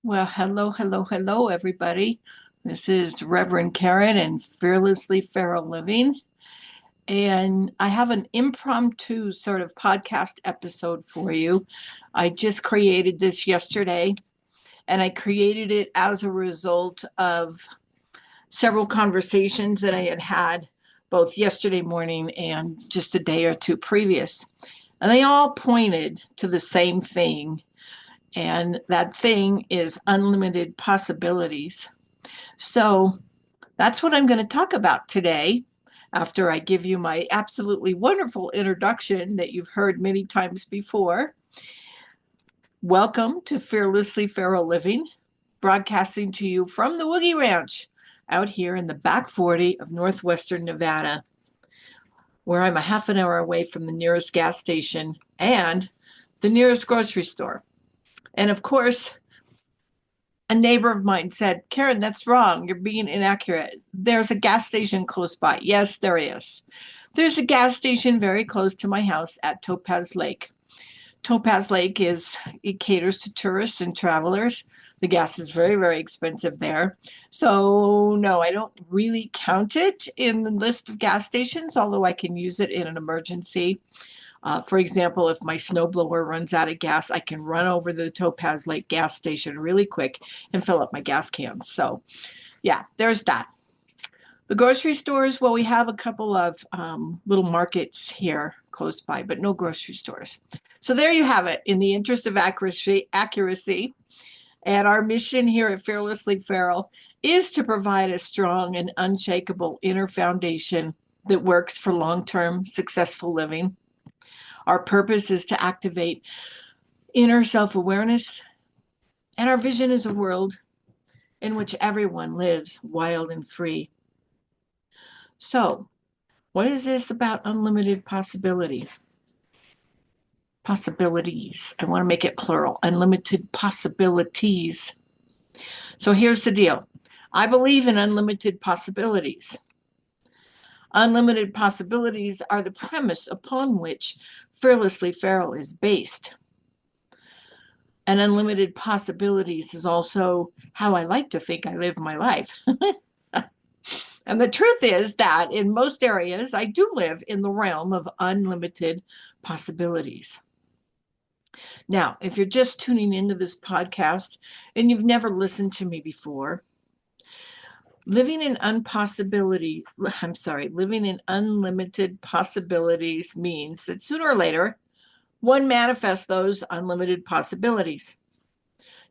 Well, hello, hello, hello, everybody. This is Reverend Karen and Fearlessly Feral Living. And I have an impromptu sort of podcast episode for you. I just created this yesterday, and I created it as a result of several conversations that I had had both yesterday morning and just a day or two previous. And they all pointed to the same thing, and that thing is unlimited possibilities. So that's what I'm going to talk about today after I give you my absolutely wonderful introduction that you've heard many times before. Welcome to Fearlessly Feral Living, broadcasting to you from the Woogie Ranch out here in the back 40 of northwestern Nevada, where I'm a half an hour away from the nearest gas station and the nearest grocery store. And of course, a neighbor of mine said, Karen, that's wrong. You're being inaccurate. There's a gas station close by. Yes, there is. There's a gas station very close to my house at Topaz Lake. Topaz Lake it caters to tourists and travelers. The gas is very, very expensive there. So, no, I don't really count it in the list of gas stations, although I can use it in an emergency. For example, if my snowblower runs out of gas, I can run over to the Topaz Lake gas station really quick and fill up my gas cans. So, yeah, there's that. The grocery stores, well, we have a couple of little markets here close by, but no grocery stores. So there you have it. In the interest of accuracy, and our mission here at Fearlessly Feral is to provide a strong and unshakable inner foundation that works for long-term successful living. Our purpose is to activate inner self-awareness, and our vision is a world in which everyone lives wild and free. So, what is this about unlimited possibility? Possibilities. I want to make it plural. Unlimited possibilities. So here's the deal. I believe in unlimited possibilities. Unlimited possibilities are the premise upon which Fearlessly Feral is based. And unlimited possibilities is also how I like to think I live my life. And the truth is that in most areas, I do live in the realm of unlimited possibilities. Now, if you're just tuning into this podcast and you've never listened to me before, living in unlimited possibilities means that sooner or later, one manifests those unlimited possibilities,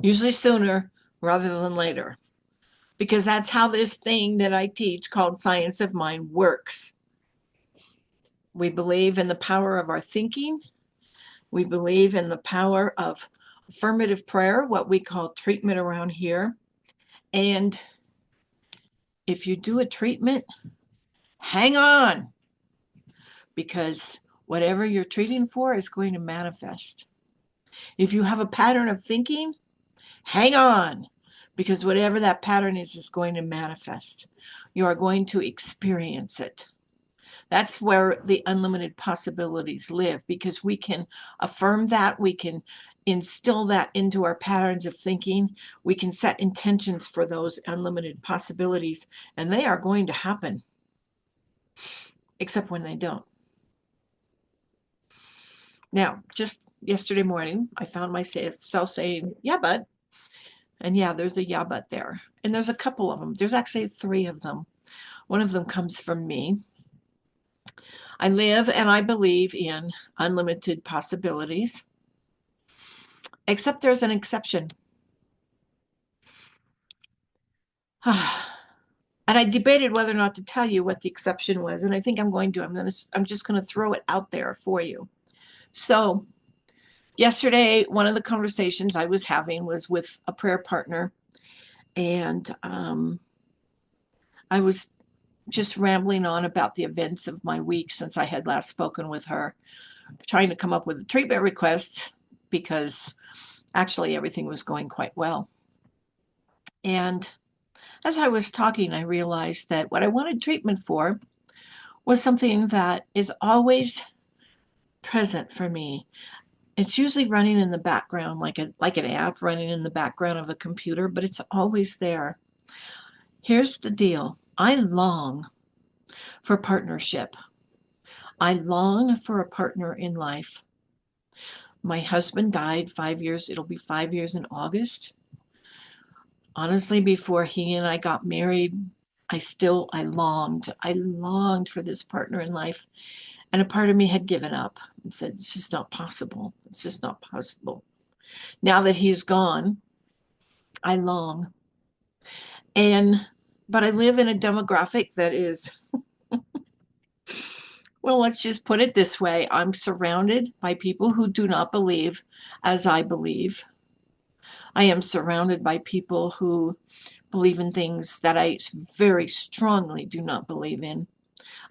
usually sooner rather than later, because that's how this thing that I teach called Science of Mind works. We believe in the power of our thinking. We believe in the power of affirmative prayer, what we call treatment around here. And if you do a treatment, hang on, because whatever you're treating for is going to manifest. If you have a pattern of thinking, hang on, because whatever that pattern is going to manifest. You are going to experience it. That's where the unlimited possibilities live, because we can affirm that, we can instill that into our patterns of thinking, we can set intentions for those unlimited possibilities, and they are going to happen, except when they don't. Now, just yesterday morning, I found myself saying, yeah, bud. And yeah, there's a yeah, but there. And there's a couple of them. There's actually 3 of them. One of them comes from me. I live and I believe in unlimited possibilities, except there's an exception. And I debated whether or not to tell you what the exception was, and I think I'm going to. I'm just going to throw it out there for you. So, yesterday, one of the conversations I was having was with a prayer partner, and I was just rambling on about the events of my week since I had last spoken with her, trying to come up with a treatment request because actually everything was going quite well. And as I was talking, I realized that what I wanted treatment for was something that is always present for me. It's usually running in the background, like an app running in the background of a computer, but it's always there. Here's the deal. I long for partnership. I long for a partner in life. My husband died 5 years, it'll be 5 years in August. Honestly, before he and I got married, I longed for this partner in life. And a part of me had given up and said, it's just not possible. It's just not possible. Now that he's gone, I long. But I live in a demographic that is, well, let's just put it this way. I'm surrounded by people who do not believe as I believe. I am surrounded by people who believe in things that I very strongly do not believe in.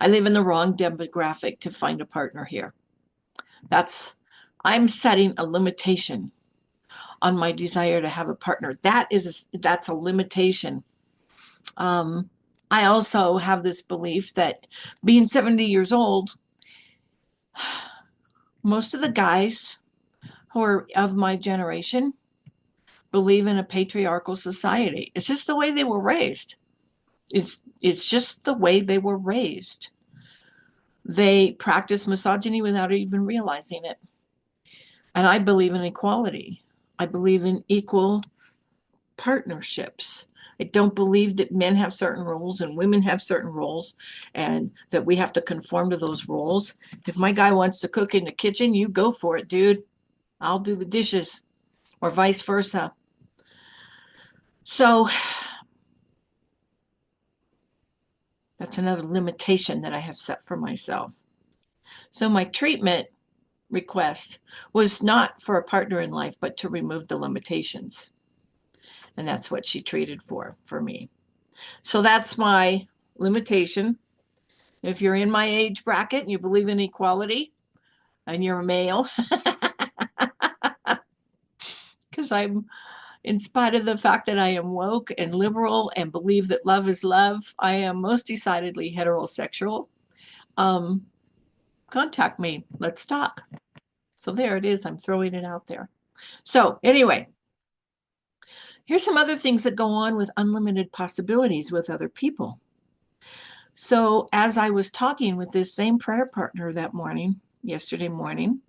I live in the wrong demographic to find a partner here. I'm setting a limitation on my desire to have a partner. That's a limitation. I also have this belief that being 70 years old, most of the guys who are of my generation believe in a patriarchal society. It's just the way they were raised. It's just the way they were raised. They practice misogyny without even realizing it. And I believe in equality. I believe in equal partnerships. I don't believe that men have certain roles and women have certain roles and that we have to conform to those roles. If my guy wants to cook in the kitchen, you go for it, dude. I'll do the dishes, or vice versa. So that's another limitation that I have set for myself. So my treatment request was not for a partner in life, but to remove the limitations. And that's what she treated for me. So that's my limitation. If you're in my age bracket and you believe in equality and you're a male, because I'm, in spite of the fact that I am woke and liberal and believe that love is love, I am most decidedly heterosexual. Contact me. Let's talk. So there it is. I'm throwing it out there. So anyway, here's some other things that go on with unlimited possibilities with other people. So as I was talking with this same prayer partner that morning, yesterday morning,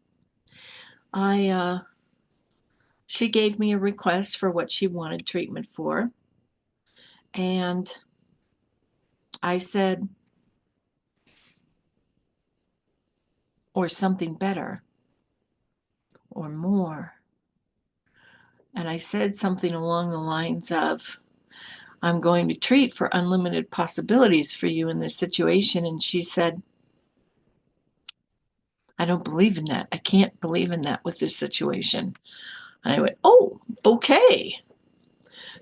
she gave me a request for what she wanted treatment for. And I said, or something better, or more. And I said something along the lines of, I'm going to treat for unlimited possibilities for you in this situation. And she said, I don't believe in that. I can't believe in that with this situation. And I went, oh, okay.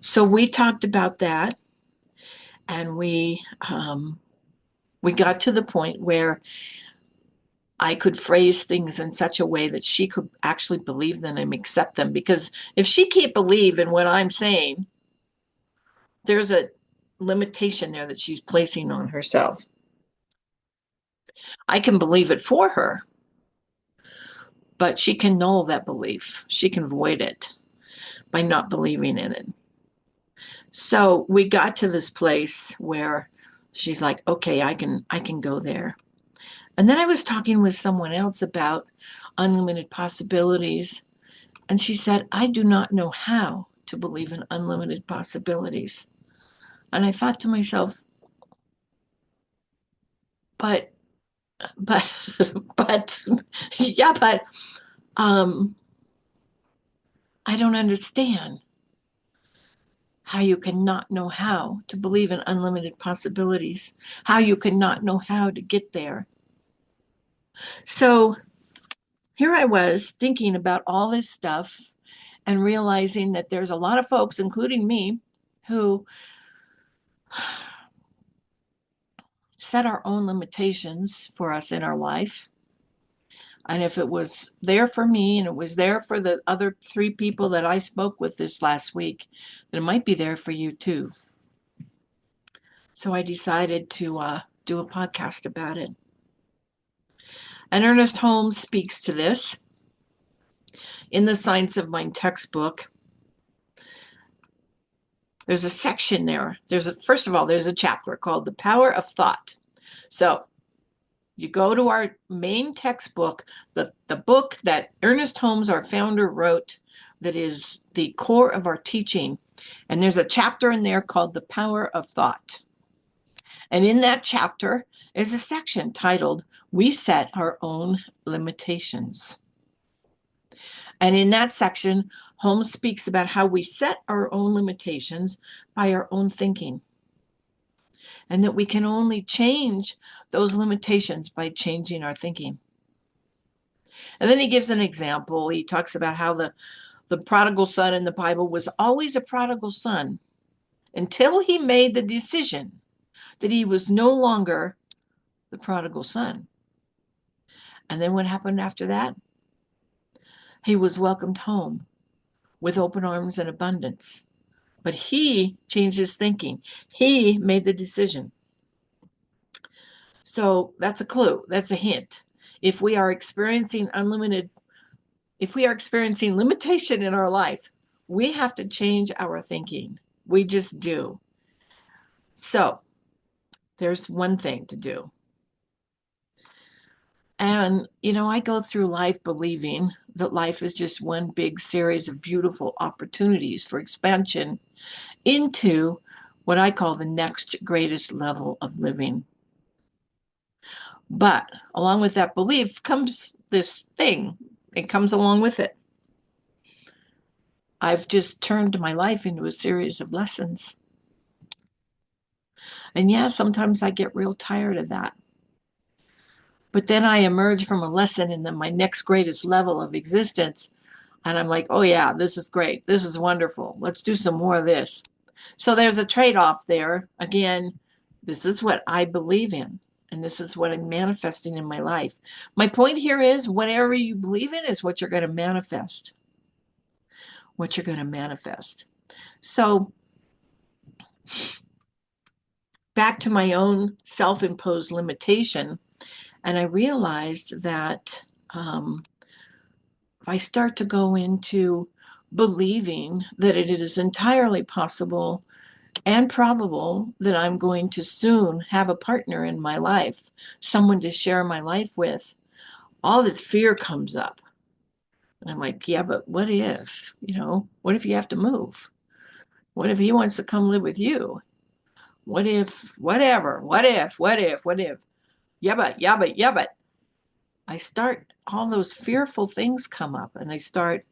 So we talked about that, and we got to the point where I could phrase things in such a way that she could actually believe them and accept them. Because if she can't believe in what I'm saying, there's a limitation there that she's placing on herself. I can believe it for her, but she can null that belief. She can void it by not believing in it. So we got to this place where she's like, okay, I can go there. And then I was talking with someone else about unlimited possibilities. And she said, I do not know how to believe in unlimited possibilities. And I thought to myself, but, but, yeah, but I don't understand how you can not know how to believe in unlimited possibilities, how you can not know how to get there. So here I was thinking about all this stuff and realizing that there's a lot of folks, including me, who set our own limitations for us in our life. And if it was there for me and it was there for the other 3 people that I spoke with this last week, then it might be there for you too. So I decided to do a podcast about it. And Ernest Holmes speaks to this. in the Science of Mind textbook, there's a section there. First of all, there's a chapter called The Power of Thought. So you go to our main textbook, the book that Ernest Holmes, our founder, wrote, that is the core of our teaching. And there's a chapter in there called The Power of Thought. And in that chapter is a section titled, We Set Our Own Limitations. And in that section, Holmes speaks about how we set our own limitations by our own thinking, and that we can only change those limitations by changing our thinking. And then he gives an example. He talks about how the prodigal son in the Bible was always a prodigal son until he made the decision that he was no longer the prodigal son. And then what happened after that? He was welcomed home with open arms and abundance. But he changed his thinking. He made the decision. So that's a clue. That's a hint. If we are experiencing limitation in our life, we have to change our thinking. We just do. So there's one thing to do. And, I go through life believing that life is just one big series of beautiful opportunities for expansion into what I call the next greatest level of living. But along with that belief comes this thing. It comes along with it. I've just turned my life into a series of lessons. And yeah, sometimes I get real tired of that. But then I emerge from a lesson in my next greatest level of existence. And I'm like, oh yeah, this is great. This is wonderful. Let's do some more of this. So there's a trade-off there. Again, this is what I believe in. And this is what I'm manifesting in my life. My point here is whatever you believe in is what you're going to manifest. What you're going to manifest. So back to my own self-imposed limitation. And I realized that if I start to go into believing that it is entirely possible and probable that I'm going to soon have a partner in my life, someone to share my life with, all this fear comes up. And I'm like, yeah, but what if, what if you have to move? What if he wants to come live with you? What if, whatever, what if? Yeah, but. I start, all those fearful things come up, and I start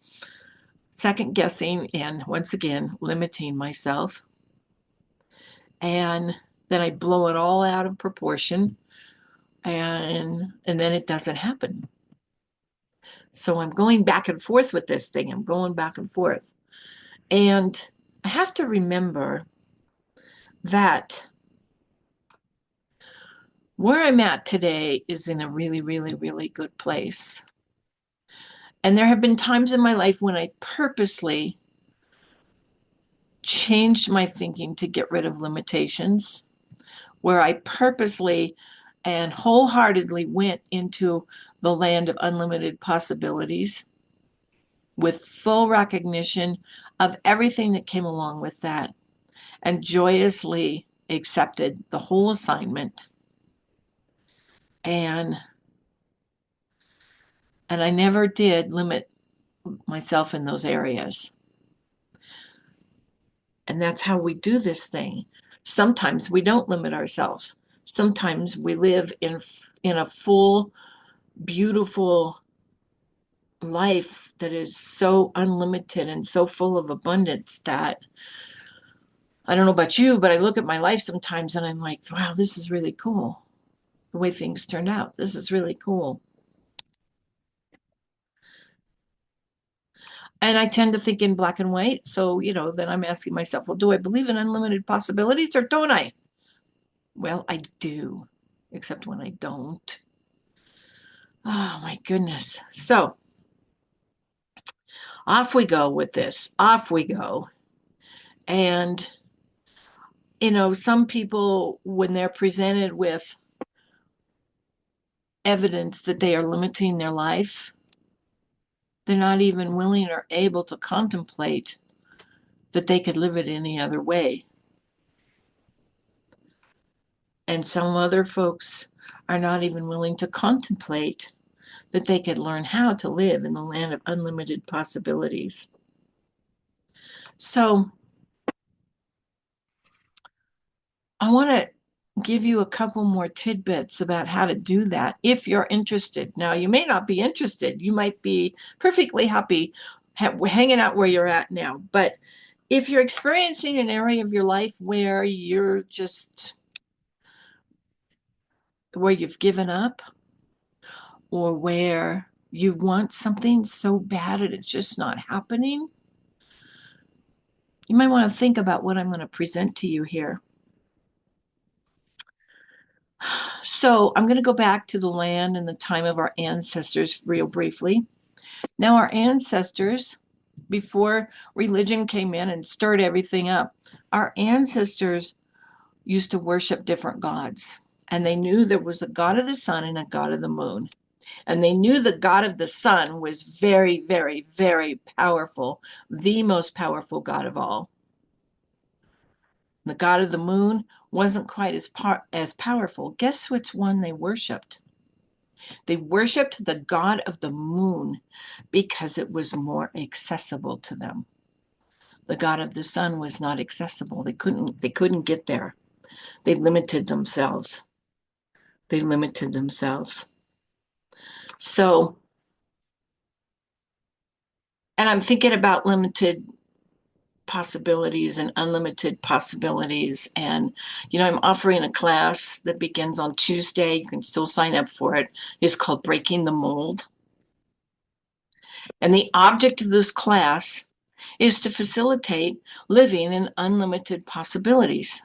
second guessing and once again limiting myself. And then I blow it all out of proportion, and then it doesn't happen. So I'm going back and forth with this thing. I'm going back and forth. And I have to remember that where I'm at today is in a really, really, really good place. And there have been times in my life when I purposely changed my thinking to get rid of limitations, where I purposely and wholeheartedly went into the land of unlimited possibilities with full recognition of everything that came along with that, and joyously accepted the whole assignment. And I never did limit myself in those areas. And that's how we do this thing. Sometimes we don't limit ourselves. Sometimes we live in a full, beautiful life that is so unlimited and so full of abundance that I don't know about you, but I look at my life sometimes and I'm like, wow, this is really cool. The way things turned out. This is really cool. And I tend to think in black and white. So, then I'm asking myself, well, do I believe in unlimited possibilities or don't I? Well, I do, except when I don't. Oh, my goodness. So off we go with this. Off we go. And, some people, when they're presented with evidence that they are limiting their life, They're not even willing or able to contemplate that they could live it any other way. And some other folks are not even willing to contemplate that they could learn how to live in the land of unlimited possibilities. So I want to give you a couple more tidbits about how to do that if you're interested. Now, you may not be interested. You might be perfectly happy hanging out where you're at now. But if you're experiencing an area of your life where you're just, where you've given up, or where you want something so bad and it's just not happening, you might want to think about what I'm going to present to you here. So I'm going to go back to the land and the time of our ancestors real briefly. Now, our ancestors, before religion came in and stirred everything up, our ancestors used to worship different gods. And they knew there was a god of the sun and a god of the moon. And they knew the god of the sun was very, very, very powerful, the most powerful god of all. The god of the moon wasn't quite as powerful. Guess which one they worshipped? They worshipped the god of the moon because it was more accessible to them. The god of the sun was not accessible. They couldn't get there. They limited themselves. They limited themselves. So, and I'm thinking about limited possibilities and unlimited possibilities. And, I'm offering a class that begins on Tuesday. You can still sign up for it. It's called Breaking the Mold. And the object of this class is to facilitate living in unlimited possibilities.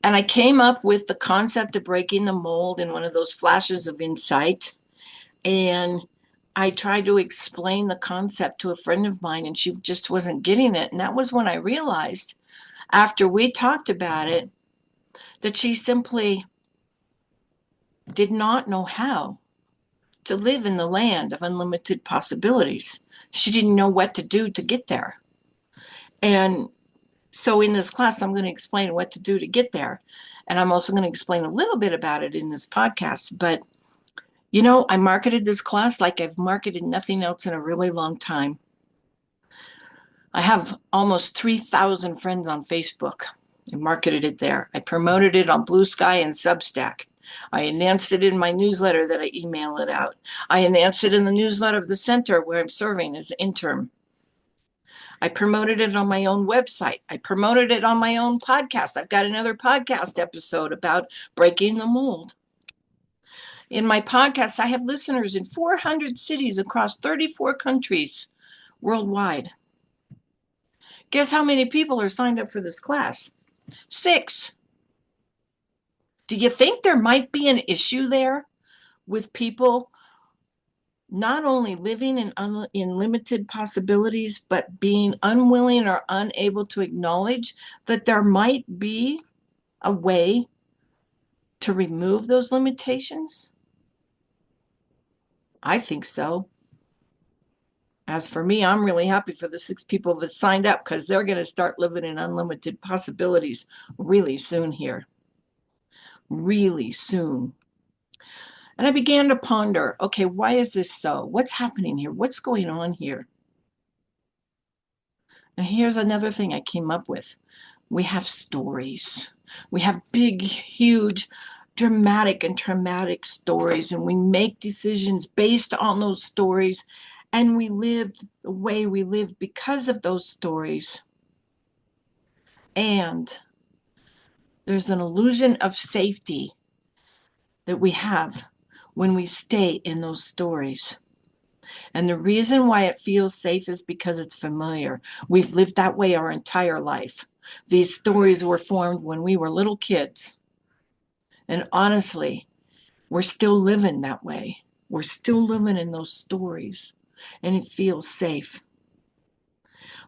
And I came up with the concept of breaking the mold in one of those flashes of insight. And I tried to explain the concept to a friend of mine, and she just wasn't getting it. And that was when I realized, after we talked about it, that she simply did not know how to live in the land of unlimited possibilities. She didn't know what to do to get there. And so in this class, I'm going to explain what to do to get there. And I'm also going to explain a little bit about it in this podcast. But, I marketed this class like I've marketed nothing else in a really long time. I have almost 3,000 friends on Facebook. I marketed it there. I promoted it on Blue Sky and Substack. I announced it in my newsletter that I email it out. I announced it in the newsletter of the center where I'm serving as interim. I promoted it on my own website. I promoted it on my own podcast. I've got another podcast episode about breaking the mold. In my podcast, I have listeners in 400 cities across 34 countries worldwide. Guess how many people are signed up for this class? 6. Do you think there might be an issue there with people not only living in limited possibilities, but being unwilling or unable to acknowledge that there might be a way to remove those limitations? I think so. As for me, I'm really happy for the 6 people that signed up, because they're going to start living in unlimited possibilities really soon here. Really soon. And I began to ponder, okay, why is this so? What's happening here? What's going on here? And here's another thing I came up with. We have stories. We have big, huge, dramatic and traumatic stories, and we make decisions based on those stories, and we live the way we live because of those stories. And there's an illusion of safety that we have when we stay in those stories. And the reason why it feels safe is because it's familiar. We've lived that way our entire life. These stories were formed when we were little kids. And honestly, we're still living that way. We're still living in those stories. And it feels safe.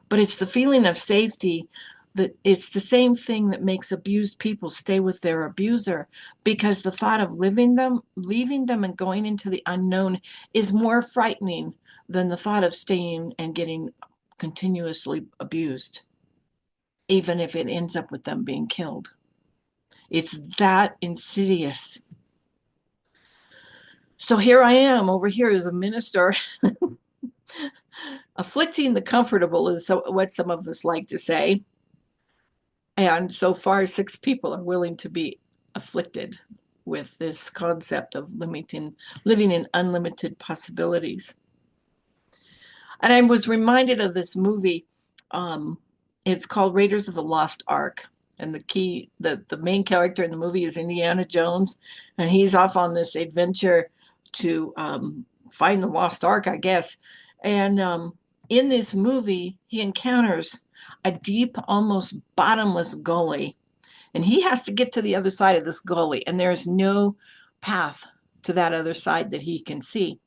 But it's the feeling of safety that it's the same thing that makes abused people stay with their abuser, because the thought of leaving them and going into the unknown is more frightening than the thought of staying and getting continuously abused, even if it ends up with them being killed. It's that insidious. So here I am over here as a minister. Afflicting the comfortable is what some of us like to say. And so far, 6 people are willing to be afflicted with this concept of living in unlimited possibilities. And I was reminded of this movie. It's called Raiders of the Lost Ark. And the main character in the movie is Indiana Jones. And he's off on this adventure to find the lost ark, I guess. And in this movie, he encounters a deep, almost bottomless gully. And he has to get to the other side of this gully. And there's no path to that other side that he can see.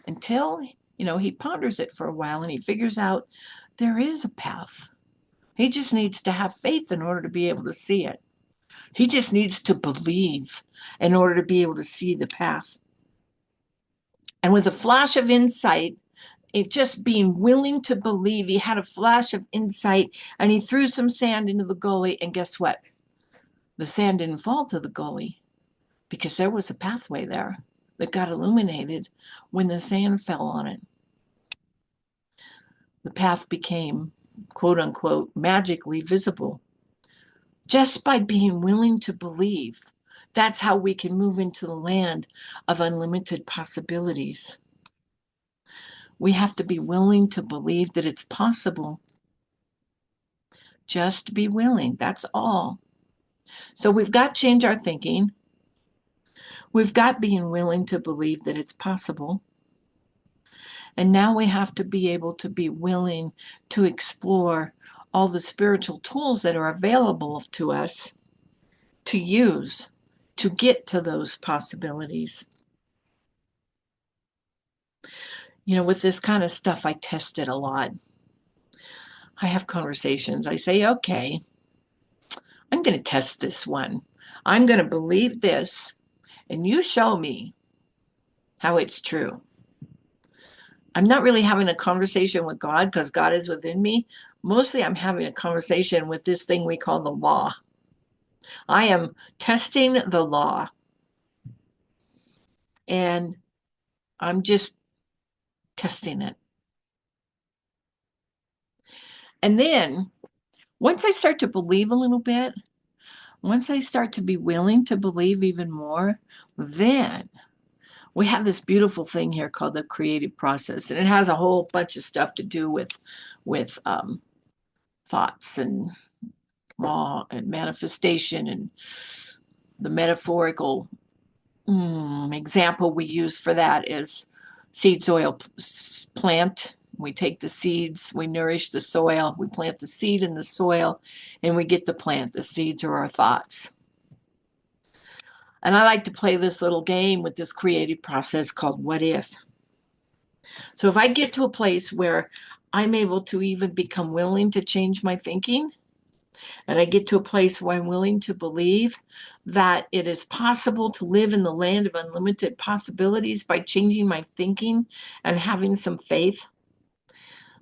Until, he ponders it for a while and he figures out there is a path. He just needs to have faith in order to be able to see it. He just needs to believe in order to be able to see the path. And with a flash of insight, it just being willing to believe, he had a flash of insight and he threw some sand into the gully. And guess what? The sand didn't fall to the gully because there was a pathway there that got illuminated when the sand fell on it. The path became, quote unquote, magically visible just by being willing to believe. That's how we can move into the land of unlimited possibilities. We have to be willing to believe that it's possible. Just be willing. That's all. So we've got to change our thinking. We've got being willing to believe that it's possible. And now we have to be able to be willing to explore all the spiritual tools that are available to us to use to get to those possibilities. With this kind of stuff, I test it a lot. I have conversations. I say, okay, I'm going to test this one. I'm going to believe this, and you show me how it's true. I'm not really having a conversation with God because God is within me. Mostly I'm having a conversation with this thing we call the law. I am testing the law. And I'm just testing it. And then once I start to believe a little bit, once I start to be willing to believe even more, then we have this beautiful thing here called the creative process. And it has a whole bunch of stuff to do with thoughts and law and manifestation. And the metaphorical example we use for that is seed soil plant. We take the seeds, we nourish the soil, we plant the seed in the soil, and we get the plant. The seeds are our thoughts. And I like to play this little game with this creative process called what if. So if I get to a place where I'm able to even become willing to change my thinking, and I get to a place where I'm willing to believe that it is possible to live in the land of unlimited possibilities by changing my thinking and having some faith,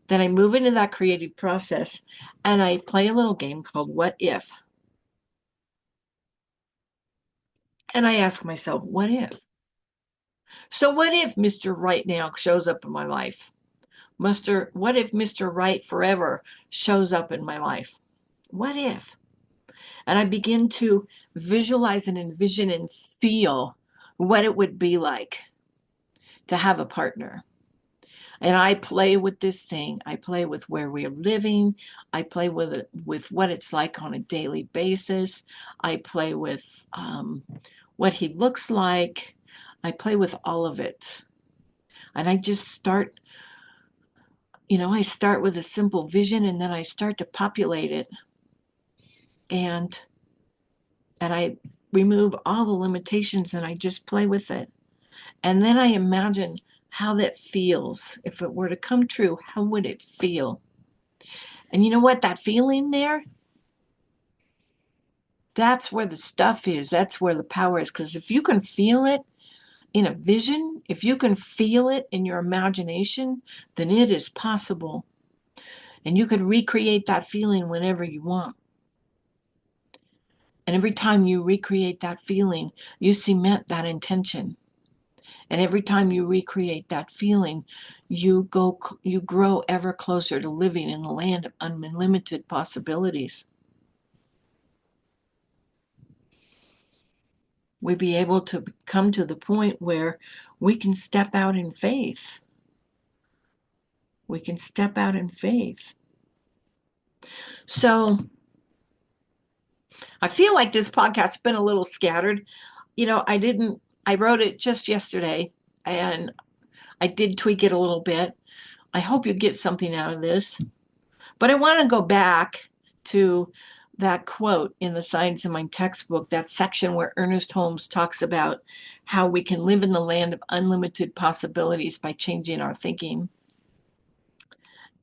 then I move into that creative process and I play a little game called What If? And I ask myself, what if? So what if Mr. Right Now shows up in my life? What if Mr. Right Forever shows up in my life? What if? And I begin to visualize and envision and feel what it would be like to have a partner. And I play with this thing. I play with where we are living. I play with it, with what it's like on a daily basis. I play with what he looks like. I play with all of it. And I just start, I start with a simple vision and then I start to populate it. And I remove all the limitations and I just play with it. And then I imagine how that feels. If it were to come true, how would it feel? And you know what? That feeling there, that's where the stuff is. That's where the power is. Because if you can feel it in a vision, if you can feel it in your imagination, then it is possible. And you can recreate that feeling whenever you want. And every time you recreate that feeling, you cement that intention. And every time you recreate that feeling, you grow ever closer to living in the land of unlimited possibilities. We'd be able to come to the point where we can step out in faith. We can step out in faith. So I feel like this podcast's been a little scattered. I wrote it just yesterday and I did tweak it a little bit. I hope you get something out of this. But I want to go back to that quote in the Science of Mind textbook, that section where Ernest Holmes talks about how we can live in the land of unlimited possibilities by changing our thinking.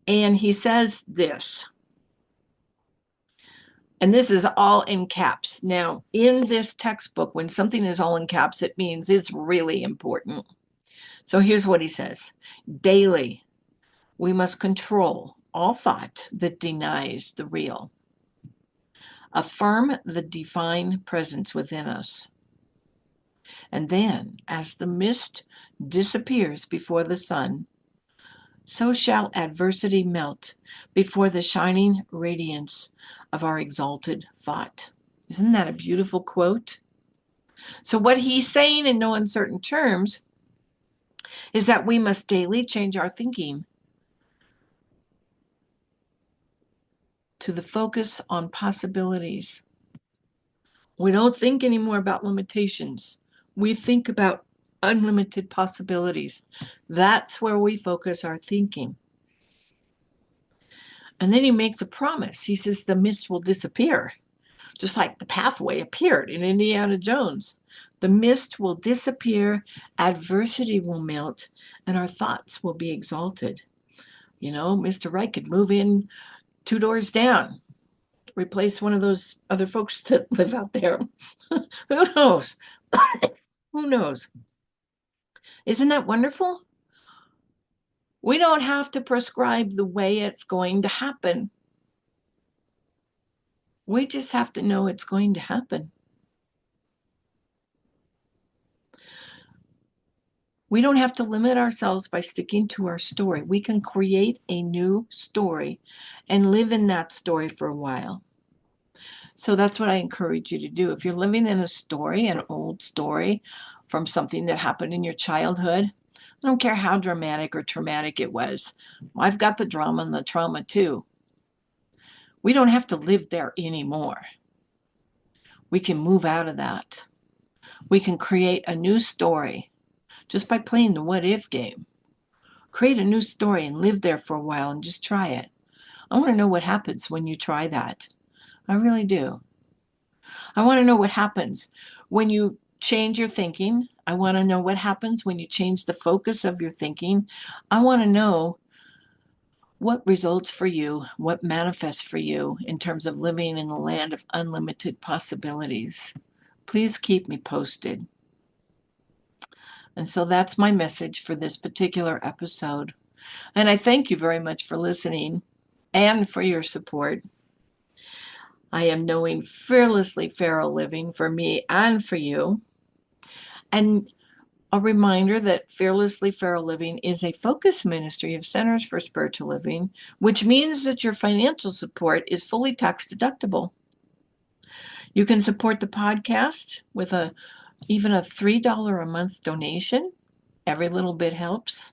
And he says this, and this is all in caps. Now, in this textbook, when something is all in caps, it means it's really important. So here's what he says. Daily, we must control all thought that denies the real. Affirm the divine presence within us. And then, as the mist disappears before the sun, so shall adversity melt before the shining radiance of our exalted thought. Isn't that a beautiful quote? So what he's saying in no uncertain terms is that we must daily change our thinking to the focus on possibilities. We don't think anymore about limitations. We think about unlimited possibilities. That's where we focus our thinking. And then he makes a promise. He says the mist will disappear, just like the pathway appeared in Indiana Jones. The mist will disappear, adversity will melt, and our thoughts will be exalted. Mr. Right could move in 2 doors down, replace one of those other folks that live out there. Who knows? Who knows? Isn't that wonderful? We don't have to prescribe the way it's going to happen. We just have to know it's going to happen. We don't have to limit ourselves by sticking to our story. We can create a new story and live in that story for a while. So that's what I encourage you to do. If you're living in a story, an old story from something that happened in your childhood, I don't care how dramatic or traumatic it was. I've got the drama and the trauma too. We don't have to live there anymore. We can move out of that. We can create a new story just by playing the what if game. Create a new story and live there for a while and just try it. I want to know what happens when you try that. I really do. I want to know what happens when you change your thinking. I want to know what happens when you change the focus of your thinking. I want to know what results for you, what manifests for you in terms of living in the land of unlimited possibilities. Please keep me posted. And so that's my message for this particular episode. And I thank you very much for listening and for your support. I am knowing Fearlessly Feral Living for me and for you. And a reminder that Fearlessly Feral Living is a focus ministry of Centers for Spiritual Living, which means that your financial support is fully tax deductible. You can support the podcast with even a $3 a month donation. Every little bit helps.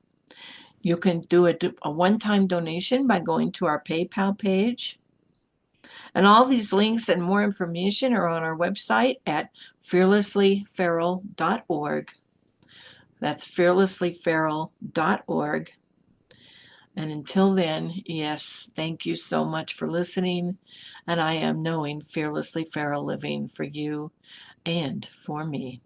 You can do a one-time donation by going to our PayPal page. And all these links and more information are on our website at fearlesslyferal.org. That's fearlesslyferal.org. And until then, yes, thank you so much for listening. And I am knowing Fearlessly Feral Living for you and for me.